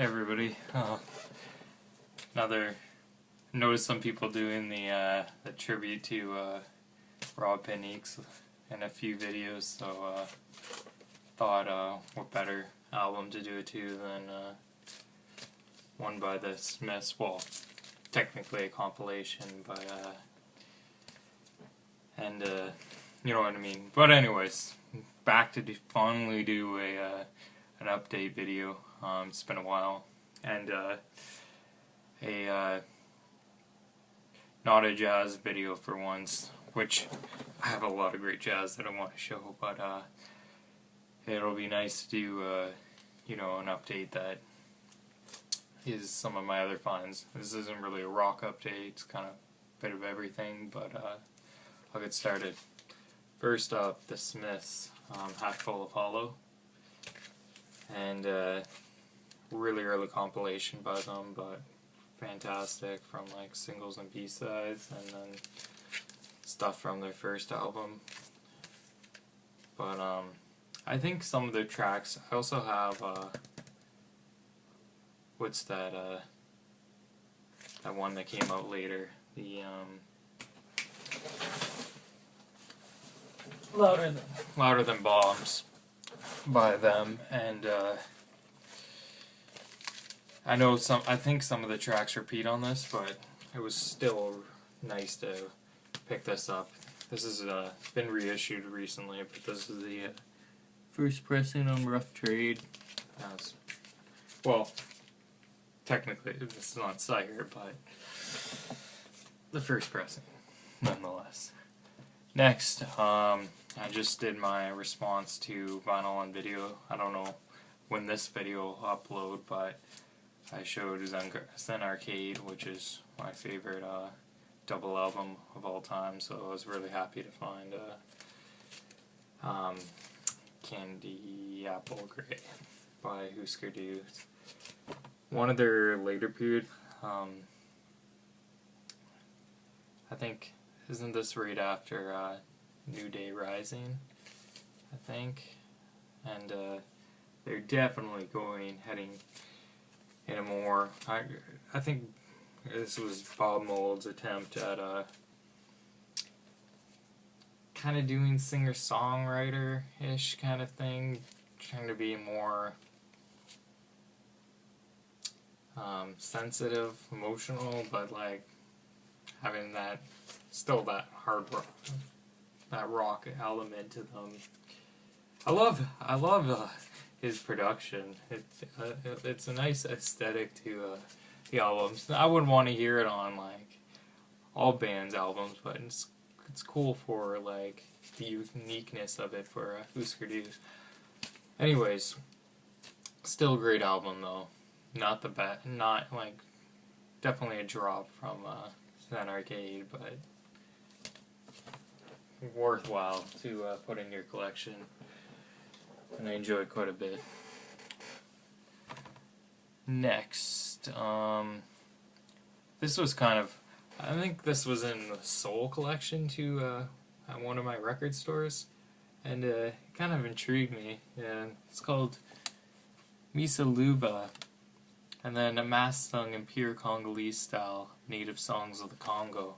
everybody. Another. Noticed some people doing the tribute to Rob Paniques in a few videos, so thought what better album to do it to than one by the Smiths. Well, technically a compilation by and you know what I mean. But anyways, back to finally do an update video. It's been a while, and not a jazz video for once, which I have a lot of great jazz that I want to show, but it'll be nice to do you know, an update that is some of my other finds. This isn't really a rock update, it's kind of a bit of everything, but I'll get started. First up, the Smiths, Hat Full of Hollow, and really early compilation by them, but fantastic, from like singles and B-sides, and then stuff from their first album. But I think some of their tracks, I also have what's that that one that came out later, the Louder Than Bombs by them, and I think some of the tracks repeat on this, but it was still nice to pick this up. This has been reissued recently, but this is the first pressing on Rough Trade. Well, technically this is on Sire, but the first pressing, nonetheless. Next, I just did my response to Vinyl on Video. I don't know when this video will upload, but I showed Zen Arcade, which is my favorite double album of all time, so I was really happy to find Candy Apple Grey by Husker Du. One of their later period, I think, isn't this right after New Day Rising, I think, and they're definitely heading in a more, I think this was Bob Mould's attempt at kind of doing singer-songwriter-ish kind of thing, trying to be more sensitive, emotional, but like having that, still that hard rock, that rock element to them. I love his production. It's a nice aesthetic to the albums. I wouldn't want to hear it on like all bands' albums, but it's cool for like the uniqueness of it for Husker Du. Anyways, still a great album though. Not the best, not like, definitely a drop from Zen Arcade, but worthwhile to put in your collection, and I enjoyed quite a bit. Next, this was kind of, I think this was in the Soul collection to at one of my record stores, and it kind of intrigued me. Yeah, it's called Misa Luba, and then a mass sung in pure Congolese style, native songs of the Congo.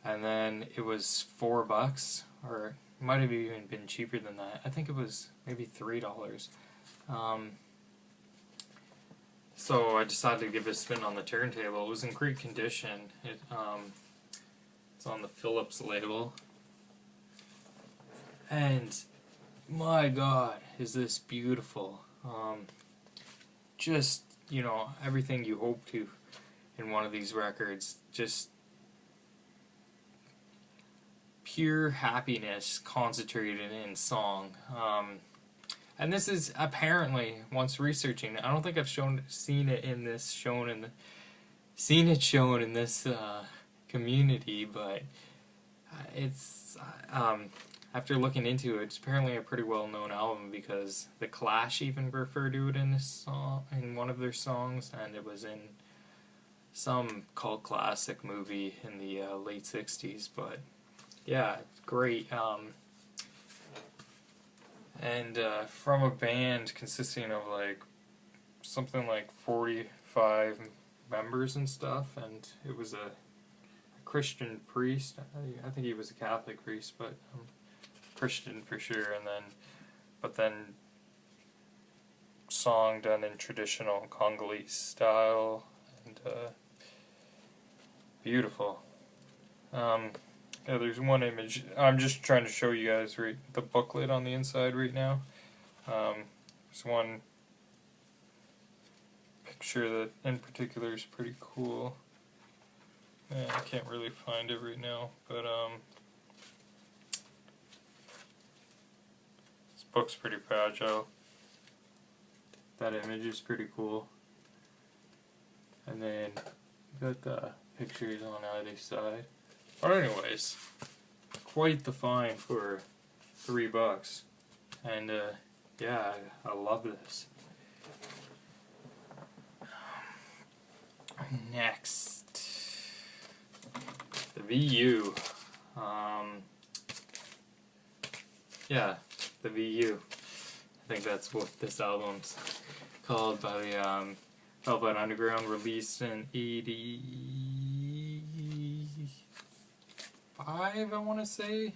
And then it was $4, or it might have even been cheaper than that. I think it was maybe $3. So I decided to give it a spin on the turntable. It was in great condition. It's on the Philips label. And my God, is this beautiful. Just, you know, everything you hope to in one of these records. Just pure happiness concentrated in song. And this is apparently, once researching, I don't think I've seen it shown in this community, but it's after looking into it, it's apparently a pretty well-known album, because the Clash even referred to it in this song, in one of their songs, and it was in some cult classic movie in the late 60s. But yeah, great. And from a band consisting of like something like 45 members and stuff, and it was a Christian priest. I think he was a Catholic priest, but Christian for sure. But then song done in traditional Congolese style, and beautiful. Yeah, there's one image. I'm just trying to show you guys the booklet on the inside right now. There's one picture that in particular is pretty cool. I can't really find it right now, but this book's pretty fragile. That image is pretty cool. And then you got the pictures on either side. But anyways, quite the find for $3. And yeah, I love this. Next, the VU. Yeah, the VU. I think that's what this album's called, by the Velvet Underground, released in '85, I want to say.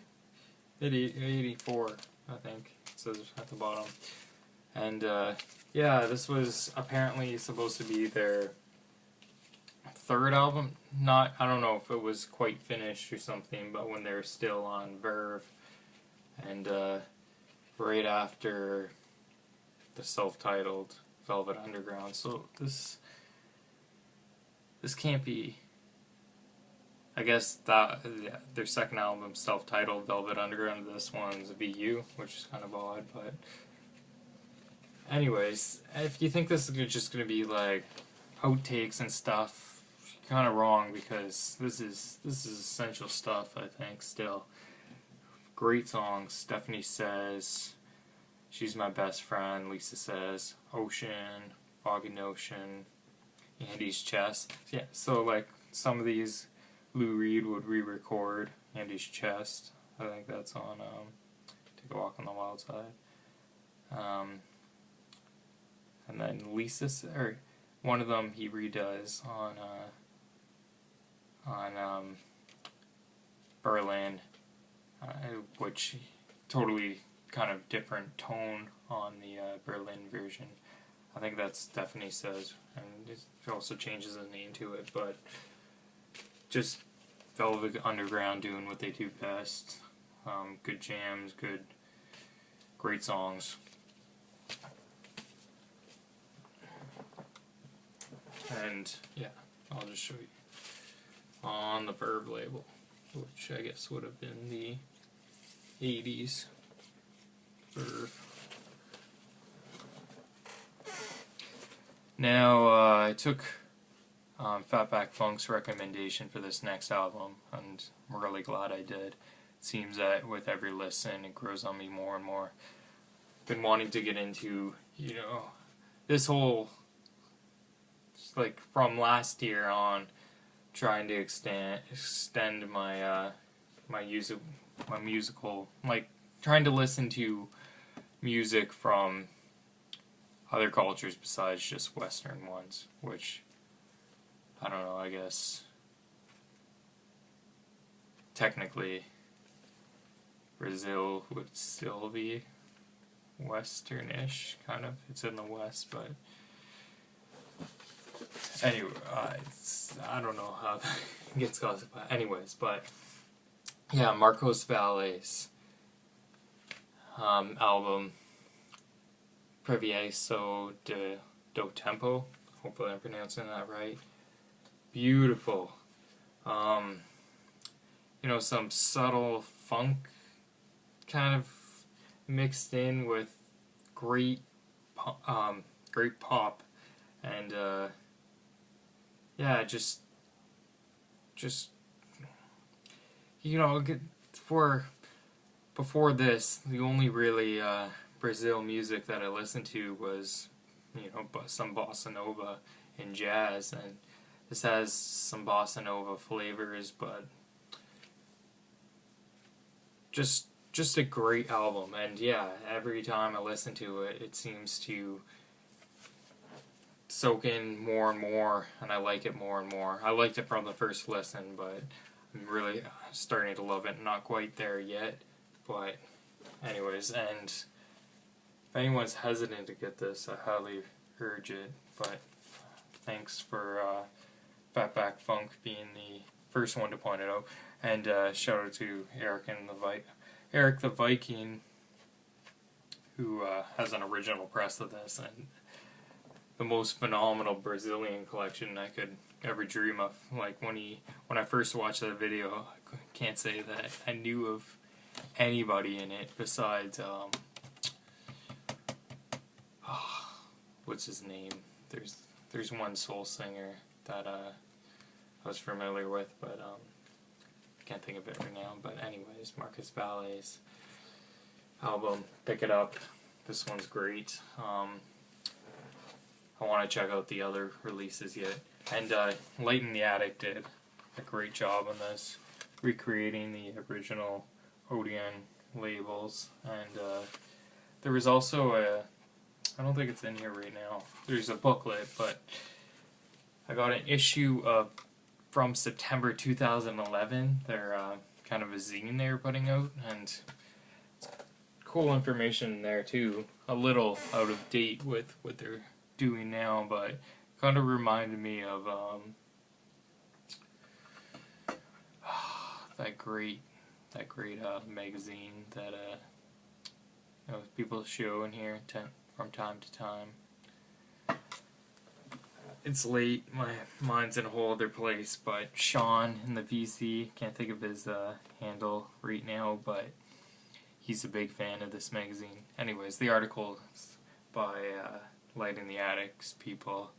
84, I think it says at the bottom. And yeah, this was apparently supposed to be their third album. I don't know if it was quite finished or something, but when they're still on Verve, and right after the self-titled Velvet Underground. So this can't be. I guess that their second album, self-titled Velvet Underground. This one's VU, which is kind of odd, but anyways, if you think this is just gonna be like outtakes and stuff, you're kind of wrong, because this is essential stuff. I think still great songs. Stephanie Says, She's My Best Friend. Lisa Says, Ocean, Foggy Notion, Andy's Chest. Yeah, so like some of these Lou Reed would re-record. Andy's Chest, I think that's on Take a Walk on the Wild Side. And then or one of them he redoes on Berlin, which totally kind of different tone on the Berlin version. I think that's Stephanie Says, and it also changes the name to it, but just Velvet Underground doing what they do best. Good jams, great songs. And yeah, I'll just show you on the Verve label, which I guess would have been the 80s Verve. Now, I took Fatback Funk's recommendation for this next album, and I'm really glad I did. It seems that with every listen, it grows on me more and more. Been wanting to get into, this whole, like, from last year on, trying to extend my musical, like, trying to listen to music from other cultures besides just Western ones, which, I don't know, I guess technically Brazil would still be Western-ish, kind of. It's in the West, but anyway, I don't know how that gets classified. Anyways, but yeah, Marcos Valles album, Previeso do Tempo. Hopefully I'm pronouncing that right. Beautiful. Some subtle funk kind of mixed in with great pop, and yeah, just before this, the only really Brazil music that I listened to was some bossa nova and jazz, and this has some bossa nova flavors, but just a great album. And yeah, every time I listen to it, it seems to soak in more and more, and I like it more and more. I liked it from the first listen, but I'm really starting to love it. Not quite there yet, but anyways, and if anyone's hesitant to get this, I highly urge it. But thanks for Fatback Funk being the first one to point it out, and shout out to Eric the Viking, who has an original press of this and the most phenomenal Brazilian collection I could ever dream of. Like when I first watched that video, I can't say that I knew of anybody in it besides what's his name? There's one soul singer that I was familiar with, but I can't think of it right now. But anyways, Marcus Vallé's album, pick it up. This one's great. I want to check out the other releases yet. And Light in the Attic did a great job on this, recreating the original Odeon labels. And there was also I don't think it's in here right now, there's a booklet, but I got an issue from September 2011. They're kind of a zine they were putting out, and cool information there too. A little out of date with what they're doing now, but kind of reminded me of that great magazine that people show in here from time to time. It's late, my mind's in a whole other place, but Sean in the VC, can't think of his handle right now, but he's a big fan of this magazine. Anyways, the article by Light in the Attic's people,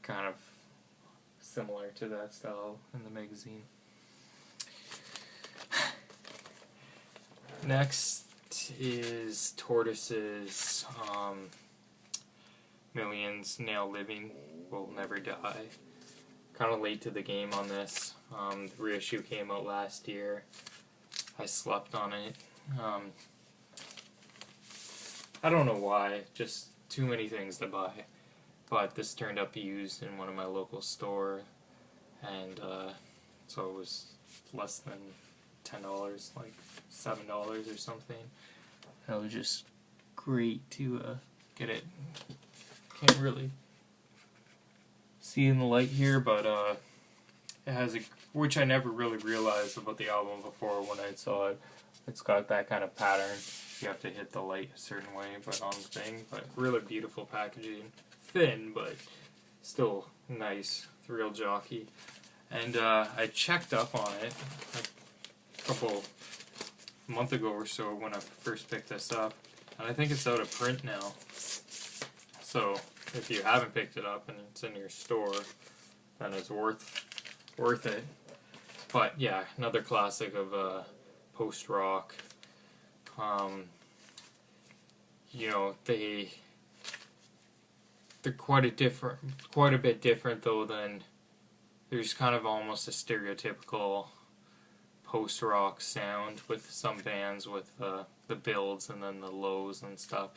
kind of similar to that style in the magazine. Next is Tortoise's Millions Now Living Will Never Die. Kind of late to the game on this. The reissue came out last year. I slept on it. I don't know why, just too many things to buy. But this turned up used in one of my local store, and so it was less than $10, like $7 or something. And it was just great to get it. Can't really see in the light here, but it has which I never really realized about the album before when I saw it. It's got that kind of pattern. You have to hit the light a certain way, but on the thing. But really beautiful packaging, thin but still nice. Real jockey. And I checked up on it a couple month ago or so when I first picked this up, and I think it's out of print now. So if you haven't picked it up and it's in your store, then it's worth it. But yeah, another classic of post rock. You know, they're quite a bit different though than, there's kind of almost a stereotypical post rock sound with some bands with the builds and then the lows and stuff,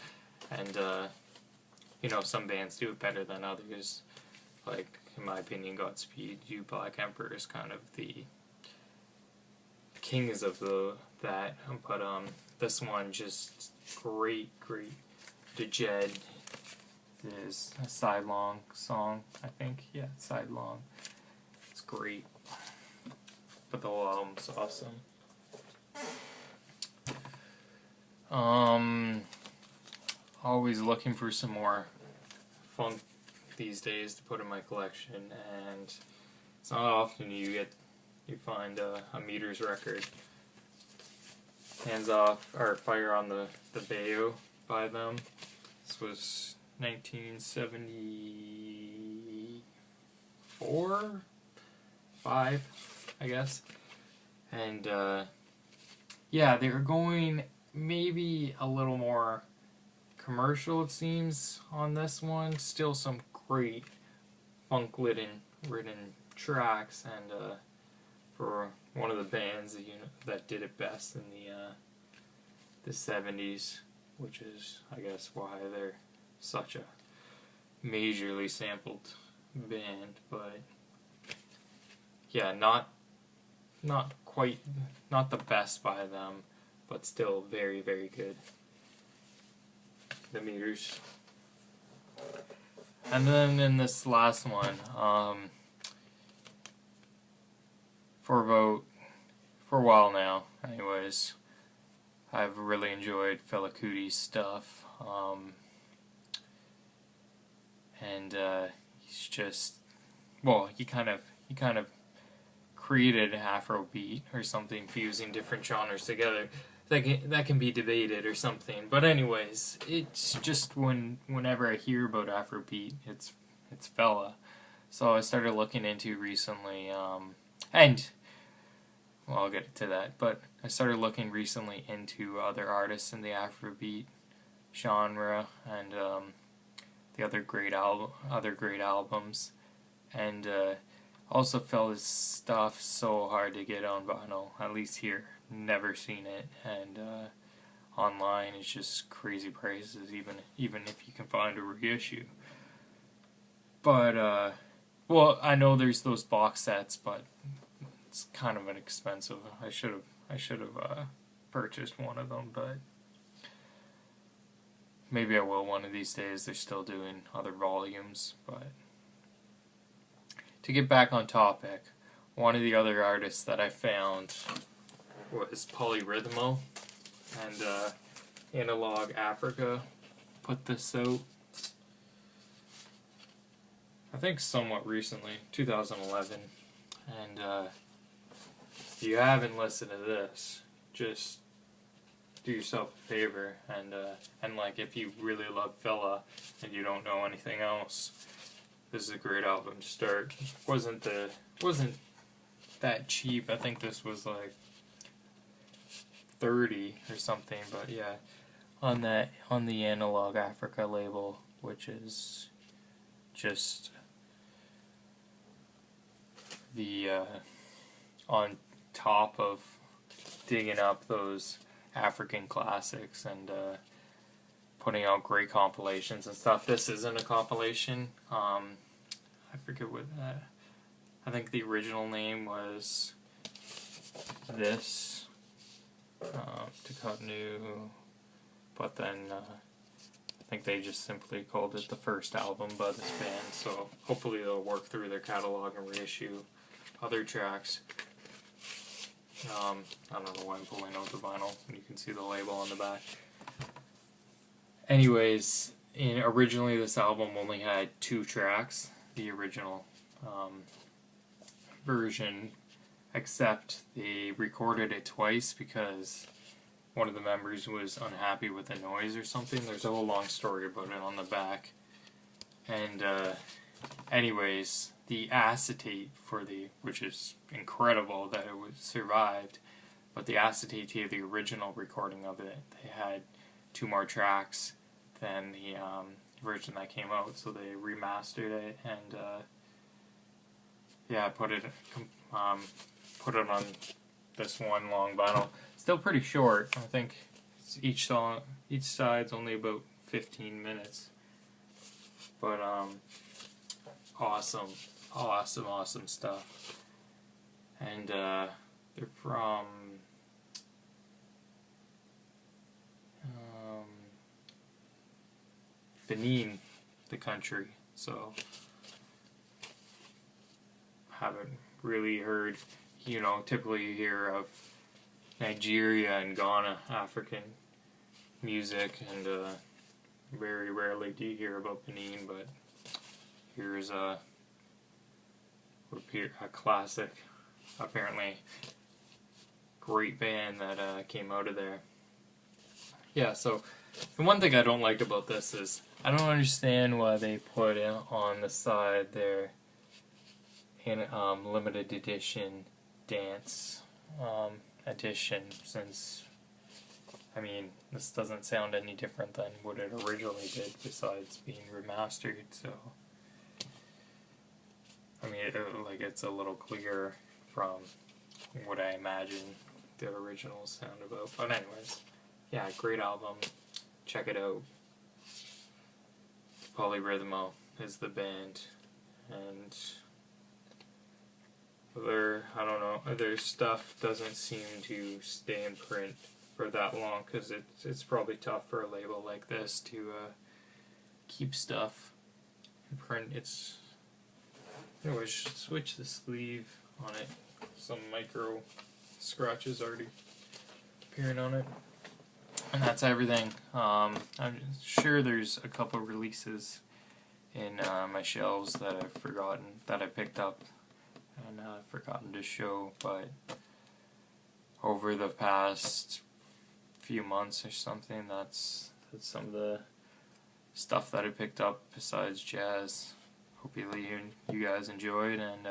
and you know, some bands do it better than others. Like in my opinion, Godspeed You Black Emperor is kind of the kings of that, but this one just great. The Jed is a sidelong song, I think. Yeah, sidelong. It's great, but the whole album's awesome. Always looking for some more funk these days to put in my collection, and it's not often you find a Meters record. Hands Off, or Fire on the Bayou by them. This was 1974, 5, I guess. And yeah, they were going maybe a little more commercial, it seems, on this one. Still some great funk-ridden tracks, and for one of the bands that did it best in the 70s, which is, I guess, why they're such a majorly sampled band, but yeah, not quite, not the best by them, but still very, very good. The Meters. And then in this last one, for a while now, anyways, I've really enjoyed Fela Kuti's stuff, and he's just, well, he kind of created Afrobeat or something, fusing different genres together. That can be debated or something, but anyways, it's just whenever I hear about Afrobeat, it's Fela. So I started looking into recently, and well, I'll get to that, but I started looking recently into other artists in the Afrobeat genre and the other great albums, and also felt his stuff so hard to get on vinyl, at least here. Never seen it, and online it's just crazy prices, even if you can find a reissue. But well, I know there's those box sets, but it's kind of an expensive. I should have purchased one of them, but maybe I will one of these days. They're still doing other volumes, but to get back on topic, one of the other artists that I found was Polyrhythmo, and Analog Africa put this out, I think somewhat recently, 2011, and if you haven't listened to this, just do yourself a favor, and like, if you really love Fela and you don't know anything else, this is a great album to start. Wasn't that cheap. I think this was like $30 or something, but yeah, on the Analog Africa label, which is just the on top of digging up those African classics and putting out great compilations and stuff. This isn't a compilation. I forget what I think the original name was this, To Cut New, but then I think they just simply called it the first album by this band, so hopefully they'll work through their catalog and reissue other tracks. I don't know why I'm pulling out the vinyl, and you can see the label on the back. Anyways, originally this album only had 2 tracks, the original version, except they recorded it twice because one of the members was unhappy with the noise or something. There's a whole long story about it on the back. And anyways, the acetate which is incredible that it was survived, but the acetate to the original recording of it, they had 2 more tracks than the version that came out, so they remastered it and yeah, put it on this one long vinyl. Still pretty short. I think each side's only about 15 minutes. But awesome stuff. And they're from Benin, the country. So haven't really heard, typically you hear of Nigeria and Ghana, African music, and very rarely do you hear about Benin, but here's a classic, apparently great band that came out of there. Yeah, so the one thing I don't like about this is I don't understand why they put it on the side there in limited edition dance edition, since I mean this doesn't sound any different than what it originally did besides being remastered, so I mean it's a little clearer from what I imagine the originals sound about. But anyways, yeah, great album, check it out. Polyrhythmo. is the band, and other stuff doesn't seem to stay in print for that long, because it's probably tough for a label like this to keep stuff in print. Anyways, switch the sleeve on it. Some micro scratches already appearing on it. And that's everything. I'm sure there's a couple releases in my shelves that I've forgotten, that I picked up and forgotten to show, but over the past few months or something, that's some of the stuff that I picked up besides jazz. Hopefully you guys enjoyed, and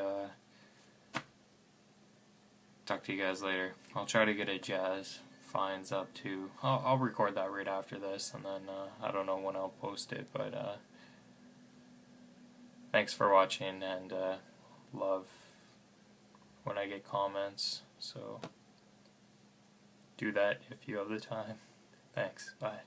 talk to you guys later. I'll try to get a jazz finds up too. I'll record that right after this, and then I don't know when I'll post it, but thanks for watching, and love when I get comments, so do that if you have the time. Thanks, bye.